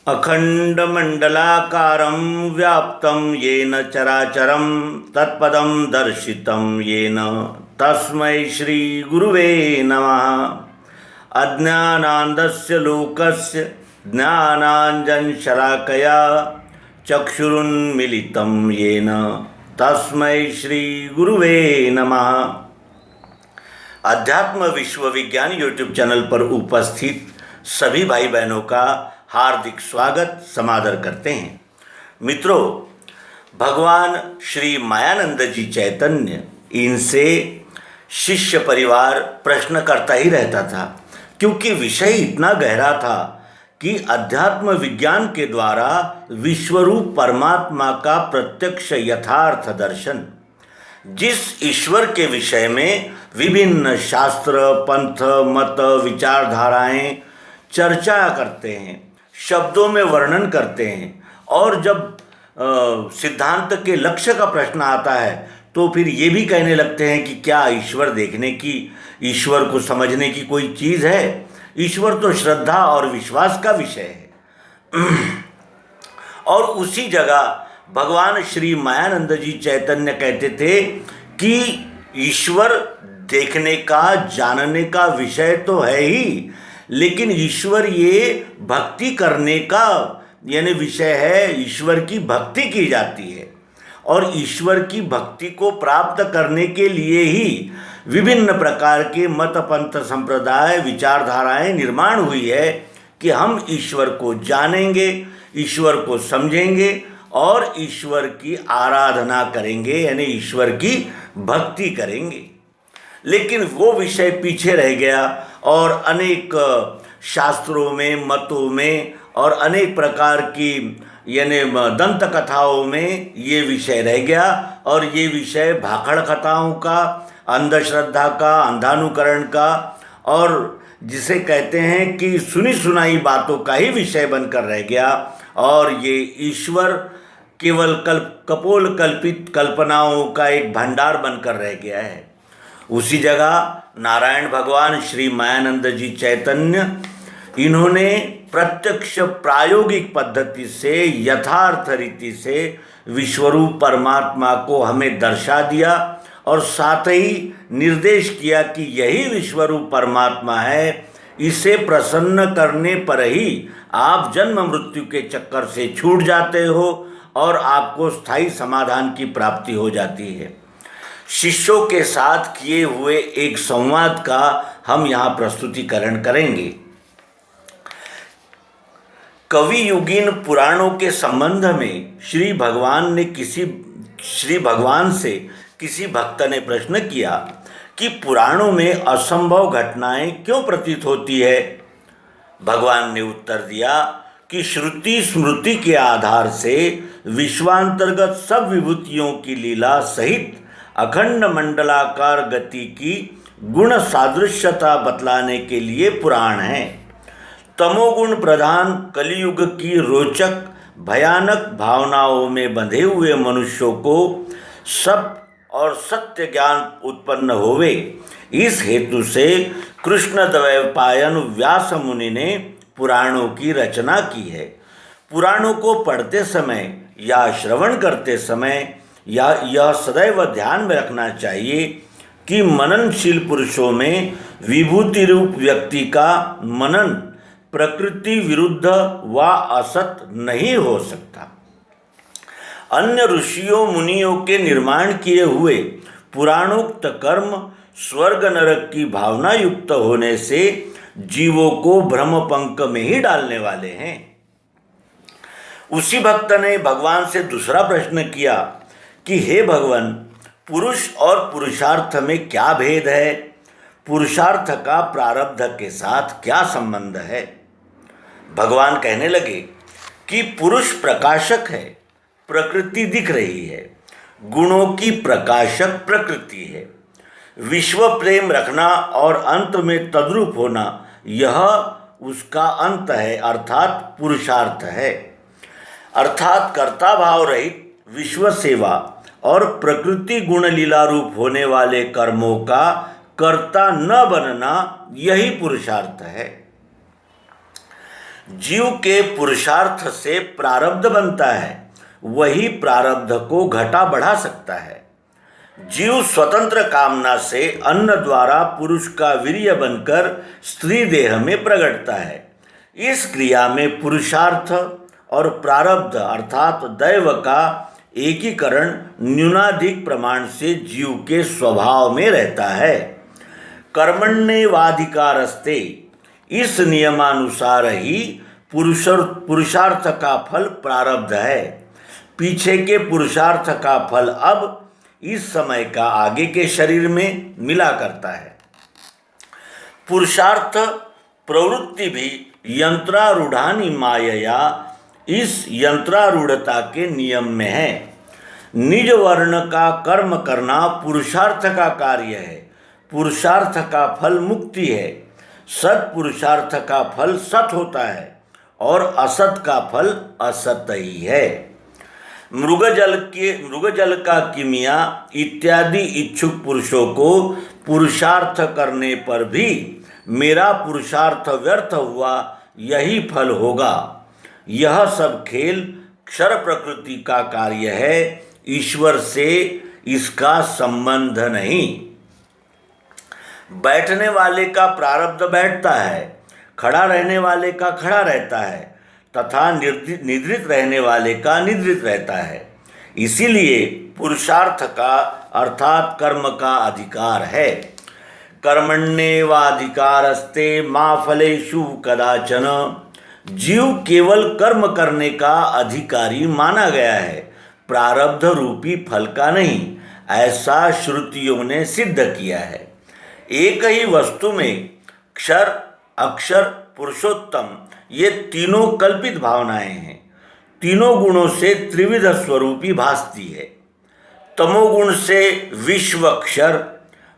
अखंडमंडलाकारं व्याप्तं येन चराचरं तत्पदं दर्शितं येन तस्मै श्री गुरुवे नमः। अज्ञानान्धस्य लोकस्य ज्ञानाञ्जनशलाकया चक्षुरुन्मीलितं येन तस्मै श्री गुरुवे नमः। अध्यात्म विश्व विज्ञान यूट्यूब चैनल पर उपस्थित सभी भाई बहनों का हार्दिक स्वागत समादर करते हैं। मित्रों, भगवान श्री मायानंद जी चैतन्य, इनसे शिष्य परिवार प्रश्न करता ही रहता था, क्योंकि विषय इतना गहरा था कि अध्यात्म विज्ञान के द्वारा विश्वरूप परमात्मा का प्रत्यक्ष यथार्थ दर्शन, जिस ईश्वर के विषय में विभिन्न शास्त्र, पंथ, मत, विचारधाराएं चर्चा करते हैं, शब्दों में वर्णन करते हैं, और जब सिद्धांत के लक्ष्य का प्रश्न आता है तो फिर ये भी कहने लगते हैं कि क्या ईश्वर देखने की, ईश्वर को समझने की कोई चीज़ है? ईश्वर तो श्रद्धा और विश्वास का विषय है। और उसी जगह भगवान श्री मायानंद जी चैतन्य कहते थे कि ईश्वर देखने का, जानने का विषय तो है ही, लेकिन ईश्वर ये भक्ति करने का यानी विषय है। ईश्वर की भक्ति की जाती है और ईश्वर की भक्ति को प्राप्त करने के लिए ही विभिन्न प्रकार के मत, पंथ, संप्रदाय, विचारधाराएं निर्माण हुई है कि हम ईश्वर को जानेंगे, ईश्वर को समझेंगे और ईश्वर की आराधना करेंगे, यानी ईश्वर की भक्ति करेंगे। लेकिन वो विषय पीछे रह गया और अनेक शास्त्रों में, मतों में और अनेक प्रकार की यानी दंत कथाओं में ये विषय रह गया, और ये विषय भाखड़ कथाओं का, अंधश्रद्धा का, अंधानुकरण का, और जिसे कहते हैं कि सुनी सुनाई बातों का ही विषय बनकर रह गया। और ये ईश्वर केवल कपोल कल्पित कल्पनाओं का एक भंडार बनकर रह गया है। उसी जगह नारायण भगवान श्री मायानंद जी चैतन्य, इन्होंने प्रत्यक्ष प्रायोगिक पद्धति से, यथार्थ रीति से विश्वरूप परमात्मा को हमें दर्शा दिया और साथ ही निर्देश किया कि यही विश्वरूप परमात्मा है। इसे प्रसन्न करने पर ही आप जन्म मृत्यु के चक्कर से छूट जाते हो और आपको स्थायी समाधान की प्राप्ति हो जाती है। शिष्यों के साथ किए हुए एक संवाद का हम यहाँ प्रस्तुतिकरण करेंगे। कवि युगीन पुराणों के संबंध में श्री भगवान से किसी भक्त ने प्रश्न किया कि पुराणों में असंभव घटनाएं क्यों प्रतीत होती है? भगवान ने उत्तर दिया कि श्रुति स्मृति के आधार से विश्वांतर्गत सब विभूतियों की लीला सहित अखंड मंडलाकार गति की गुण सादृश्यता बतलाने के लिए पुराण है। तमोगुण प्रधान कलियुग की रोचक भयानक भावनाओं में बंधे हुए मनुष्यों को सब और सत्य ज्ञान उत्पन्न होवे, इस हेतु से कृष्ण द्वैपायन व्यास मुनि ने पुराणों की रचना की है। पुराणों को पढ़ते समय या श्रवण करते समय यह सदैव ध्यान में रखना चाहिए कि मननशील पुरुषों में विभूति रूप व्यक्ति का मनन प्रकृति विरुद्ध व असत नहीं हो सकता। अन्य ऋषियों मुनियों के निर्माण किए हुए पुराणोक्त कर्म स्वर्ग नरक की भावना युक्त होने से जीवों को भ्रमपंक में ही डालने वाले हैं। उसी भक्त ने भगवान से दूसरा प्रश्न किया कि हे भगवान, पुरुष और पुरुषार्थ में क्या भेद है? पुरुषार्थ का प्रारब्ध के साथ क्या संबंध है? भगवान कहने लगे कि पुरुष प्रकाशक है, प्रकृति दिख रही है, गुणों की प्रकाशक प्रकृति है। विश्व प्रेम रखना और अंत में तद्रूप होना, यह उसका अंत है, अर्थात पुरुषार्थ है। अर्थात कर्ता भाव रहित विश्व सेवा और प्रकृति गुण लीला रूप होने वाले कर्मों का कर्ता न बनना, यही पुरुषार्थ है। जीव के पुरुषार्थ से प्रारब्ध बनता है, वही प्रारब्ध को घटा बढ़ा सकता है। जीव स्वतंत्र कामना से अन्न द्वारा पुरुष का वीर्य बनकर स्त्री देह में प्रगटता है। इस क्रिया में पुरुषार्थ और प्रारब्ध अर्थात दैव का एकीकरण न्यूनाधिक प्रमाण से जीव के स्वभाव में रहता है। कर्मण्येवाधिकारस्ते, इस नियमानुसार ही पुरुषार्थ का फल प्रारब्ध है। पीछे के पुरुषार्थ का फल अब इस समय का आगे के शरीर में मिला करता है। पुरुषार्थ प्रवृत्ति भी यंत्रारूढ़ानि मायया, इस यंत्रारूढ़ता के नियम में है। निज वर्ण का कर्म करना पुरुषार्थ का कार्य है। पुरुषार्थ का फल मुक्ति है। सत पुरुषार्थ का फल सत होता है और असत का फल असत ही है। मृगजल का किमिया इत्यादि इच्छुक पुरुषों को पुरुषार्थ करने पर भी मेरा पुरुषार्थ व्यर्थ हुआ, यही फल होगा। यह सब खेल क्षर प्रकृति का कार्य है, ईश्वर से इसका संबंध नहीं। बैठने वाले का प्रारब्ध बैठता है, खड़ा रहने वाले का खड़ा रहता है तथा निद्रित रहने वाले का निद्रित रहता है। इसीलिए पुरुषार्थ का अर्थात कर्म का अधिकार है। कर्मण्येवाधिकारस्ते मा फलेषु कदाचन, जीव केवल कर्म करने का अधिकारी माना गया है, प्रारब्ध रूपी फल का नहीं, ऐसा श्रुतियों ने सिद्ध किया है। एक ही वस्तु में क्षर, अक्षर, पुरुषोत्तम ये तीनों कल्पित भावनाएं हैं। तीनों गुणों से त्रिविध स्वरूपी भासती है। तमोगुण से विश्व अक्षर,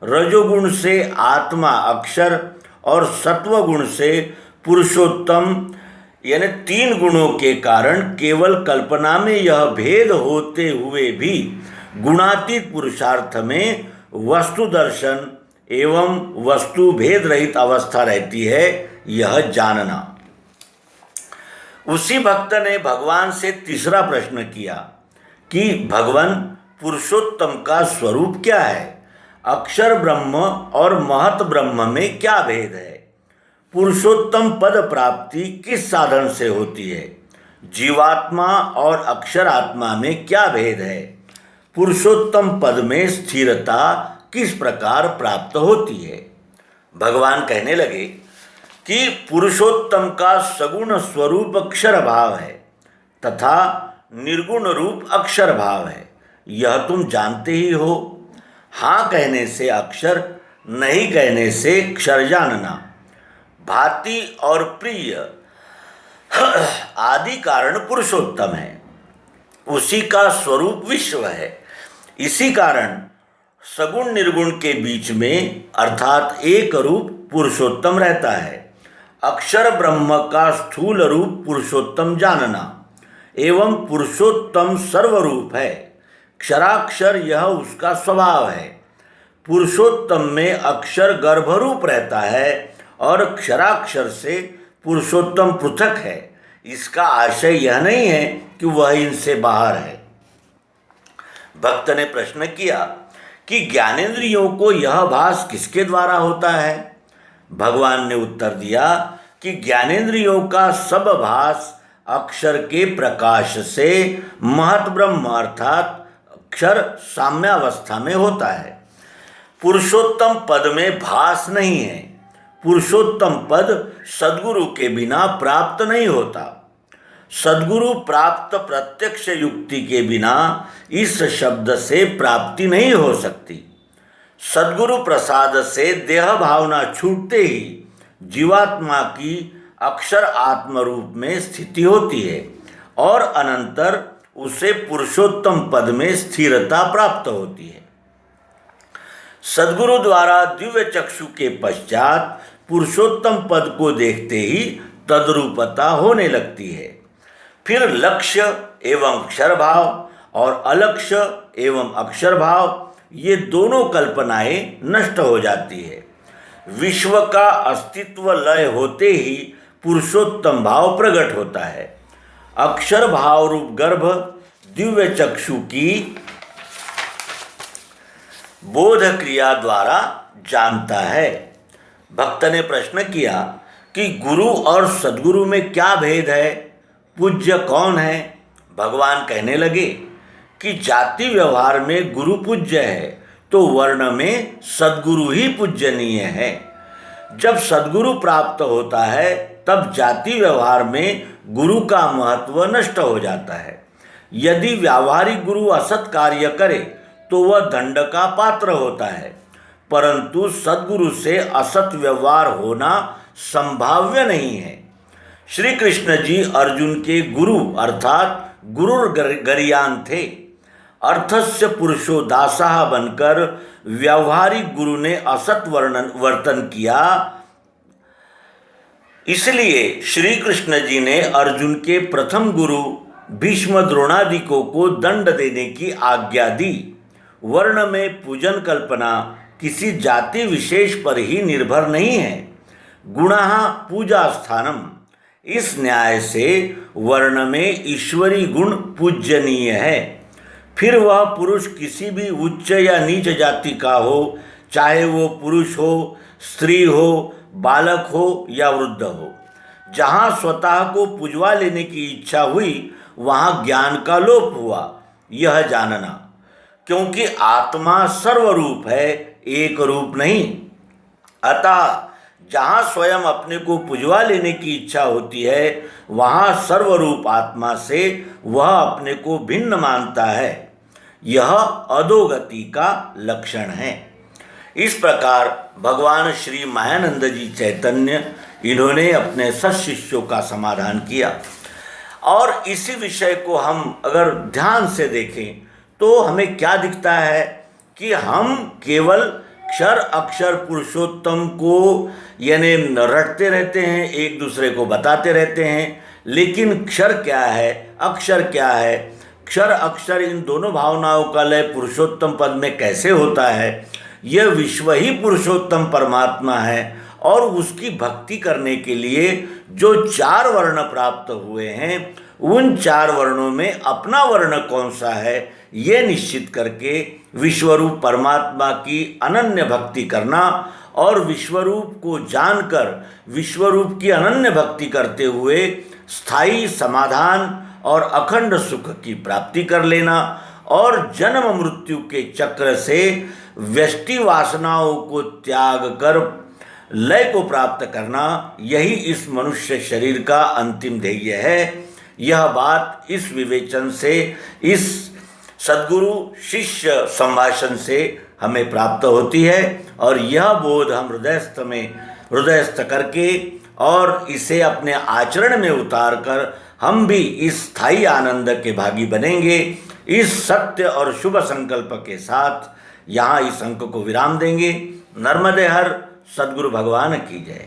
रजोगुण से आत्मा अक्षर और सत्वगुण से पुरुषोत्तम, यानी तीन गुणों के कारण केवल कल्पना में यह भेद होते हुए भी गुणातीत पुरुषार्थ में वस्तु दर्शन एवं वस्तु भेद रहित अवस्था रहती है, यह जानना। उसी भक्त ने भगवान से तीसरा प्रश्न किया कि भगवान पुरुषोत्तम का स्वरूप क्या है? अक्षर ब्रह्म और महत ब्रह्म में क्या भेद है? पुरुषोत्तम पद प्राप्ति किस साधन से होती है? जीवात्मा और अक्षर आत्मा में क्या भेद है? पुरुषोत्तम पद में स्थिरता किस प्रकार प्राप्त होती है? भगवान कहने लगे कि पुरुषोत्तम का सगुण स्वरूप अक्षर भाव है तथा निर्गुण रूप अक्षर भाव है, यह तुम जानते ही हो। हाँ कहने से अक्षर, नहीं कहने से क्षर जानना। भाति और प्रिय आदि कारण पुरुषोत्तम है, उसी का स्वरूप विश्व है। इसी कारण सगुण निर्गुण के बीच में अर्थात एक रूप पुरुषोत्तम रहता है। अक्षर ब्रह्म का स्थूल रूप पुरुषोत्तम जानना एवं पुरुषोत्तम सर्वरूप है। क्षराक्षर यह उसका स्वभाव है। पुरुषोत्तम में अक्षर गर्भरूप रहता है और क्षराक्षर से पुरुषोत्तम पृथक है। इसका आशय यह नहीं है कि वह इनसे बाहर है। भक्त ने प्रश्न किया कि ज्ञानेंद्रियों को यह भास किसके द्वारा होता है? भगवान ने उत्तर दिया कि ज्ञानेंद्रियों का सब भास अक्षर के प्रकाश से महत ब्रह्म अर्थात अक्षर साम्यावस्था में होता है। पुरुषोत्तम पद में भास नहीं है। पुरुषोत्तम पद सद्गुरु के बिना प्राप्त नहीं होता। सद्गुरु प्राप्त प्रत्यक्ष युक्ति के बिना इस शब्द से प्राप्ति नहीं हो सकती। सद्गुरु प्रसाद से देह भावना छूटते ही जीवात्मा की अक्षर आत्म रूप में स्थिति होती है और अनंतर उसे पुरुषोत्तम पद में स्थिरता प्राप्त होती है। सद्गुरु द्वारा दिव्य चक्षु के पश्चात पुरुषोत्तम पद को देखते ही तद्रूपता होने लगती है। फिर लक्ष्य एवं अक्षर भाव और अलक्ष्य एवं अक्षर भाव ये दोनों कल्पनाएं नष्ट हो जाती है। विश्व का अस्तित्व लय होते ही पुरुषोत्तम भाव प्रकट होता है। अक्षर भाव रूप गर्भ दिव्य चक्षु की बोध क्रिया द्वारा जानता है। भक्त ने प्रश्न किया कि गुरु और सद्गुरु में क्या भेद है, पूज्य कौन है? भगवान कहने लगे कि जाति व्यवहार में गुरु पूज्य है तो वर्ण में सद्गुरु ही पूजनीय है। जब सद्गुरु प्राप्त होता है तब जाति व्यवहार में गुरु का महत्व नष्ट हो जाता है। यदि व्यावहारिक गुरु असत कार्य करे तो वह दंड का पात्र होता है, परंतु सद्गुरु से असत व्यवहार होना संभाव्य नहीं है। श्री कृष्ण जी अर्जुन के गुरु अर्थात गुरुर्गरीयान थे। अर्थस्य पुरुषो दासः बनकर व्यावहारिक गुरु ने असत वर्तन किया, इसलिए श्री कृष्ण जी ने अर्जुन के प्रथम गुरु भीष्म द्रोणादिकों को दंड देने की आज्ञा दी। वर्ण में पूजन कल्पना किसी जाति विशेष पर ही निर्भर नहीं है। गुणः पूजा स्थानम, इस न्याय से वर्ण में ईश्वरी गुण पूजनीय है। फिर वह पुरुष किसी भी उच्च या नीच जाति का हो, चाहे वो पुरुष हो, स्त्री हो, बालक हो या वृद्ध हो। जहाँ स्वतः को पुजवा लेने की इच्छा हुई वहाँ ज्ञान का लोप हुआ, यह जानना, क्योंकि आत्मा सर्वरूप है, एक रूप नहीं। अतः जहाँ स्वयं अपने को पुजवा लेने की इच्छा होती है वहाँ सर्वरूप आत्मा से वह अपने को भिन्न मानता है। यह अधोगति का लक्षण है। इस प्रकार भगवान श्री मायानंद जी चैतन्य इन्होंने अपने सत्शिष्यों का समाधान किया। और इसी विषय को हम अगर ध्यान से देखें तो हमें क्या दिखता है कि हम केवल क्षर अक्षर पुरुषोत्तम को यानी रटते रहते हैं, एक दूसरे को बताते रहते हैं, लेकिन क्षर क्या है, अक्षर क्या है, क्षर अक्षर इन दोनों भावनाओं का लय पुरुषोत्तम पद में कैसे होता है, यह विश्व ही पुरुषोत्तम परमात्मा है। और उसकी भक्ति करने के लिए जो 4 वर्ण प्राप्त हुए हैं उन 4 वर्णों में अपना वर्ण कौन सा है ये निश्चित करके विश्वरूप परमात्मा की अनन्य भक्ति करना और विश्वरूप को जानकर विश्वरूप की अनन्य भक्ति करते हुए स्थायी समाधान और अखंड सुख की प्राप्ति कर लेना और जन्म मृत्यु के चक्र से व्यष्टि वासनाओं को त्याग कर लय को प्राप्त करना, यही इस मनुष्य शरीर का अंतिम ध्येय है। यह बात इस विवेचन से, इस सद्गुरु शिष्य संभाषण से हमें प्राप्त होती है और यह बोध हम हृदयस्थ करके और इसे अपने आचरण में उतार कर हम भी इस स्थायी आनंद के भागी बनेंगे। इस सत्य और शुभ संकल्प के साथ यहाँ इस अंक को विराम देंगे। नर्मदे हर सद्गुरु भगवान की जय।